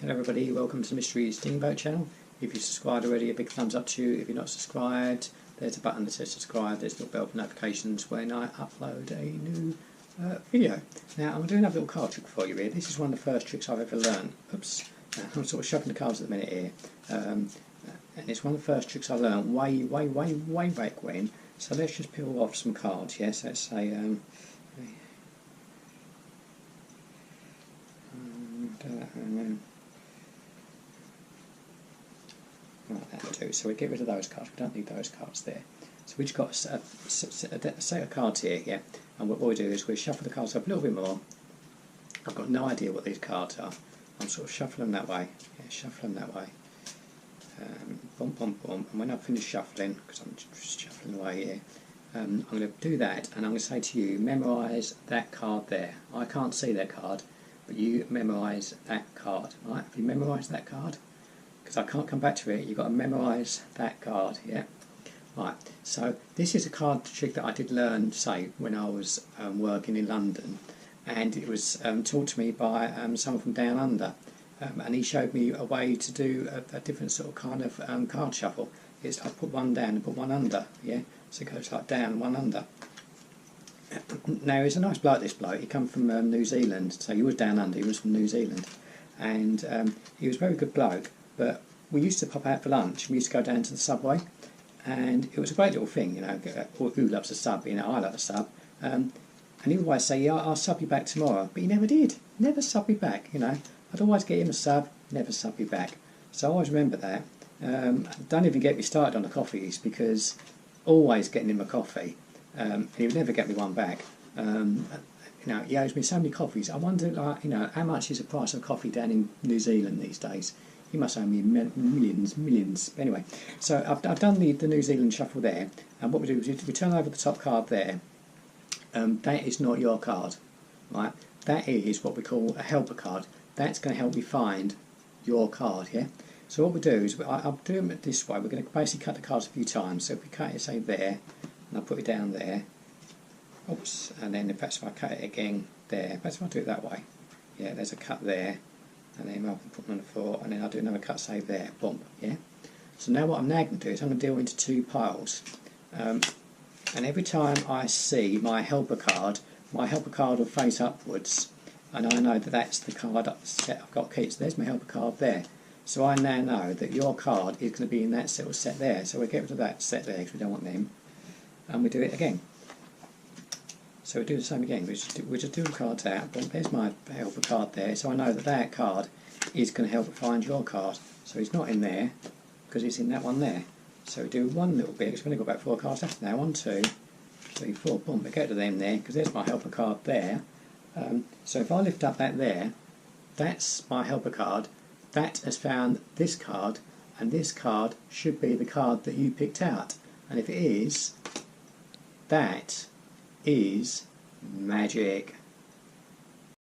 Hello everybody, welcome to the Mystery Steamboat channel. If you're subscribed already, a big thumbs up to you. If you're not subscribed, there's a button that says subscribe. There's a little bell for notifications when I upload a new video. Now I'm doing another little card trick for you here. This is one of the first tricks I've ever learned. Oops, I'm sort of shuffling the cards at the minute here. And it's one of the first tricks I learned way back when. So let's just peel off some cards, yes? Let's say right, that'll do. So we get rid of those cards. We don't need those cards there. So we've got a set of cards here, yeah. And what we'll do is we'll shuffle the cards up a little bit more. I've got no idea what these cards are. I'm sort of shuffling them that way. Yeah, shuffling that way. Bump. And when I finish shuffling, because I'm just shuffling away here, I'm going to do that, and I'm going to say to you, memorise that card there. I can't see that card, but you memorise that card. Right? If you memorise that card, because I can't come back to it, you've got to memorise that card, yeah? Right, so this is a card trick that I did learn, say, when I was working in London, and it was taught to me by someone from down under, and he showed me a way to do a different sort of kind of card shuffle. It's I put one down and put one under, yeah? So it goes like down and one under. Now, he's a nice bloke, this bloke. He come from New Zealand, so he was down under, he was from New Zealand, and he was a very good bloke. But we used to pop out for lunch. We used to go down to the subway, and it was a great little thing, you know. Who loves a sub? You know, I love a sub. And he would always say, "Yeah, I'll sub you back tomorrow." But he never did. Never sub me back. You know, I'd always get him a sub, never sub me back. So I always remember that. Don't even get me started on the coffees, because always getting him a coffee, and he would never get me one back. You know, he owes me so many coffees. I wonder, like, you know, how much is the price of coffee down in New Zealand these days? He must owe me millions. Anyway, so I've done the New Zealand shuffle there, and what we do is we turn over the top card there. That is not your card, right? That is what we call a helper card. That's going to help me find your card, yeah? So what we do is, I'll do it this way. We're going to basically cut the cards a few times. So if we cut it, say, there, and I put it down there, oops, and then perhaps if I cut it again there, perhaps if I do it that way, yeah, there's a cut there, and then I'll put them on the floor, and then I'll do another cut, say, there, bump, yeah? So now what I'm now going to do is I'm going to deal into two piles, and every time I see my helper card will face upwards, and I know that that's the card set I've got keys. So there's my helper card there. So I now know that your card is going to be in that little set there. So we get rid of that set there because we don't want them, and we do it again. So we do the same again. We just do the cards out. But there's my helper card there. So I know that that card is going to help find your card. So he's not in there because he's in that one there. So we do one little bit. Because we've only got about 4 cards left now. 1, 2, 3, 4. Boom. We get to them there because there's my helper card there. So if I lift up that there, that's my helper card. That has found this card, and this card should be the card that you picked out. And if it is, that is magic.